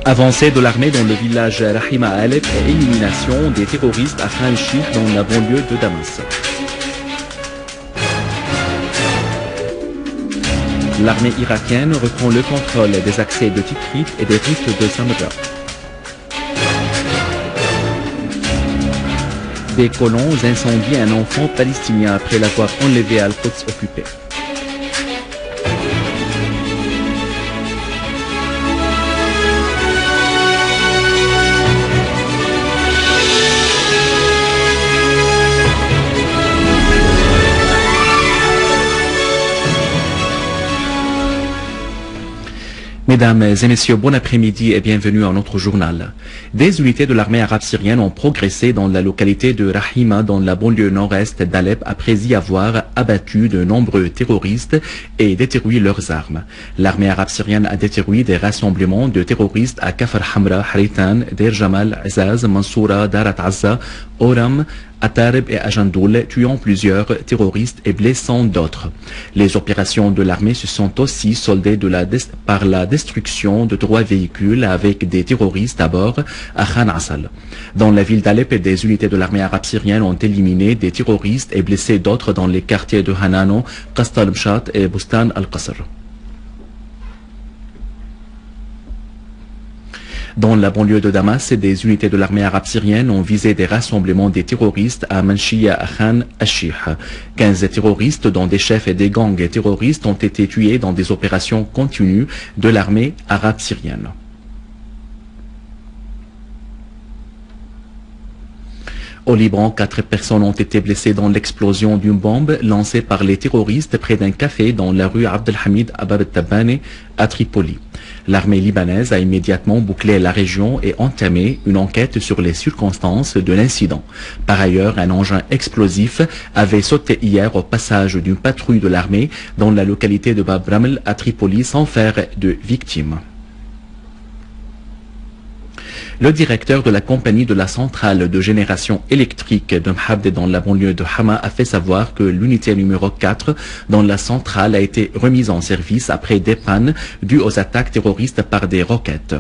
Avancée de l'armée dans le village Rahima à Alep et élimination des terroristes à Khan el-Sheikh dans la banlieue de Damas. L'armée irakienne reprend le contrôle des accès de Tikrit et des routes de Samra. Des colons incendient un enfant palestinien après l'avoir enlevé à Al-Quds occupé. Mesdames et messieurs, bon après-midi et bienvenue à notre journal. Des unités de l'armée arabe syrienne ont progressé dans la localité de Rahima dans la banlieue nord-est d'Alep après y avoir abattu de nombreux terroristes et détruit leurs armes. L'armée arabe syrienne a détruit des rassemblements de terroristes à Kafr Hamra, Haritan, Deir Jamal, Azaz, Mansoura, Darat Azza, Oram, Atareb et Ajandoul, tuant plusieurs terroristes et blessant d'autres. Les opérations de l'armée se sont aussi soldées par la destruction de 3 véhicules avec des terroristes à bord à Khan Assal. Dans la ville d'Alep, des unités de l'armée arabe syrienne ont éliminé des terroristes et blessé d'autres dans les quartiers de Hanano, Qast al-Mshat et Bustan al-Qasr. Dans la banlieue de Damas, des unités de l'armée arabe syrienne ont visé des rassemblements des terroristes à Manshia à Khan el-Sheikh. 15 terroristes, dont des chefs et des gangs terroristes, ont été tués dans des opérations continues de l'armée arabe syrienne. Au Liban, 4 personnes ont été blessées dans l'explosion d'une bombe lancée par les terroristes près d'un café dans la rue Abdelhamid à Bab el-Tabbane à Tripoli. L'armée libanaise a immédiatement bouclé la région et entamé une enquête sur les circonstances de l'incident. Par ailleurs, un engin explosif avait sauté hier au passage d'une patrouille de l'armée dans la localité de Bab Ramel à Tripoli sans faire de victimes. Le directeur de la compagnie de la centrale de génération électrique de Mhabde dans la banlieue de Hama a fait savoir que l'unité numéro 4 dans la centrale a été remise en service après des pannes dues aux attaques terroristes par des roquettes.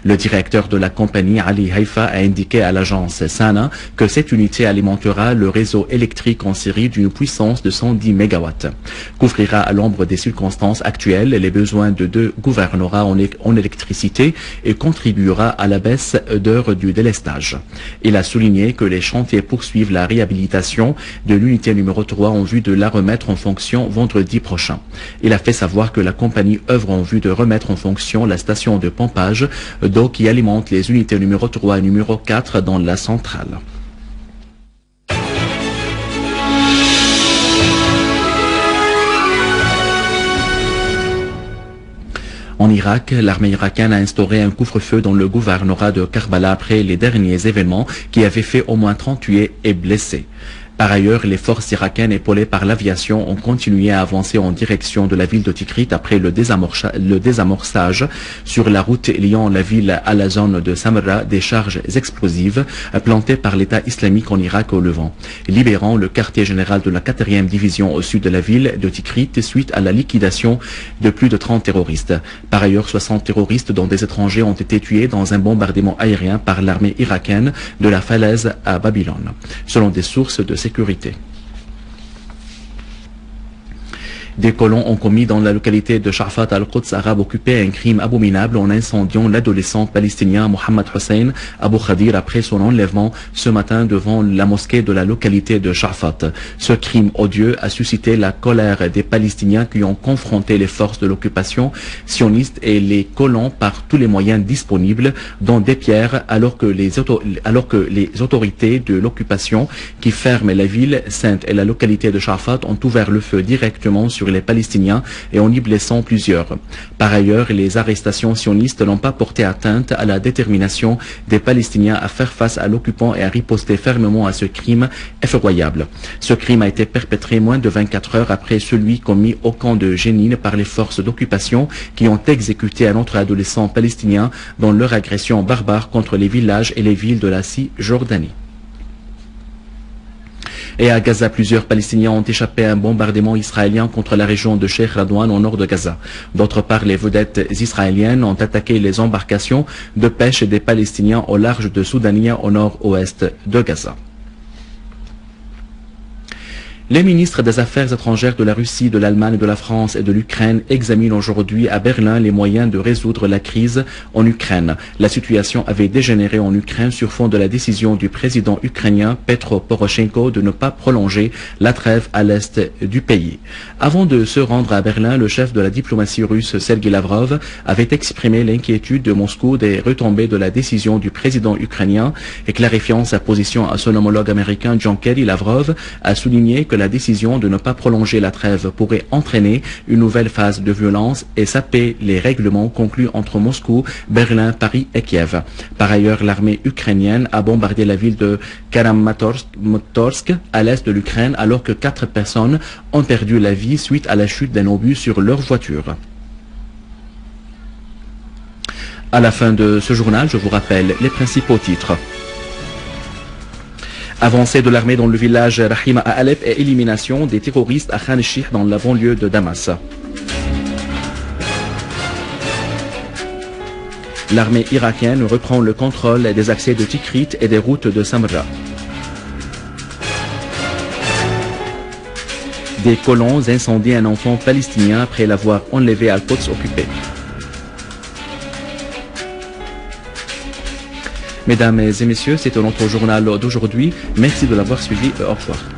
Le directeur de la compagnie, Ali Haifa, a indiqué à l'agence Sana que cette unité alimentera le réseau électrique en Syrie d'une puissance de 110 MW, couvrira à l'ombre des circonstances actuelles les besoins de 2 gouvernorats en électricité et contribuera à la baisse d'heures du délestage. Il a souligné que les chantiers poursuivent la réhabilitation de l'unité numéro 3 en vue de la remettre en fonction vendredi prochain. Il a fait savoir que la compagnie œuvre en vue de remettre en fonction la station de pompage d'eau qui alimente les unités numéro 3 et numéro 4 dans la centrale. En Irak, l'armée irakienne a instauré un couvre-feu dans le gouvernorat de Karbala après les derniers événements qui avaient fait au moins 30 tués et blessés. Par ailleurs, les forces irakiennes épaulées par l'aviation ont continué à avancer en direction de la ville de Tikrit après le désamorçage sur la route liant la ville à la zone de Samra des charges explosives plantées par l'État islamique en Irak au Levant, libérant le quartier général de la 4e division au sud de la ville de Tikrit suite à la liquidation de plus de 30 terroristes. Par ailleurs, 60 terroristes dont des étrangers ont été tués dans un bombardement aérien par l'armée irakienne de la falaise à Babylone, selon des sources de sécurité. Des colons ont commis dans la localité de Shafat al-Quds arabe occupée un crime abominable en incendiant l'adolescent palestinien Mohamed Hussein Abou Khadir après son enlèvement ce matin devant la mosquée de la localité de Shafat. Ce crime odieux a suscité la colère des Palestiniens qui ont confronté les forces de l'occupation sioniste et les colons par tous les moyens disponibles, dont des pierres, alors que les autorités de l'occupation qui ferment la ville sainte et la localité de Shafat ont ouvert le feu directement sur les Palestiniens et en y blessant plusieurs. Par ailleurs, les arrestations sionistes n'ont pas porté atteinte à la détermination des Palestiniens à faire face à l'occupant et à riposter fermement à ce crime effroyable. Ce crime a été perpétré moins de 24 heures après celui commis au camp de Jénine par les forces d'occupation qui ont exécuté un autre adolescent palestinien dans leur agression barbare contre les villages et les villes de la Cisjordanie. Et à Gaza, plusieurs Palestiniens ont échappé à un bombardement israélien contre la région de Sheikh Radouane au nord de Gaza. D'autre part, les vedettes israéliennes ont attaqué les embarcations de pêche des Palestiniens au large de Soudania au nord-ouest de Gaza. Les ministres des Affaires étrangères de la Russie, de l'Allemagne, de la France et de l'Ukraine examinent aujourd'hui à Berlin les moyens de résoudre la crise en Ukraine. La situation avait dégénéré en Ukraine sur fond de la décision du président ukrainien Petro Poroshenko de ne pas prolonger la trêve à l'est du pays. Avant de se rendre à Berlin, le chef de la diplomatie russe, Sergei Lavrov, avait exprimé l'inquiétude de Moscou des retombées de la décision du président ukrainien et clarifiant sa position à son homologue américain John Kerry. Lavrov a souligné que la décision de ne pas prolonger la trêve pourrait entraîner une nouvelle phase de violence et saper les règlements conclus entre Moscou, Berlin, Paris et Kiev. Par ailleurs, l'armée ukrainienne a bombardé la ville de Kramatorsk à l'est de l'Ukraine alors que 4 personnes ont perdu la vie suite à la chute d'un obus sur leur voiture. À la fin de ce journal, je vous rappelle les principaux titres. Avancée de l'armée dans le village Rahima à Alep et élimination des terroristes à Khan el-Sheikh dans la banlieue de Damas. L'armée irakienne reprend le contrôle des accès de Tikrit et des routes de Samra. Des colons incendient un enfant palestinien après l'avoir enlevé à Al-Quds occupé. Mesdames et messieurs, c'était notre journal d'aujourd'hui. Merci de l'avoir suivi. Au revoir.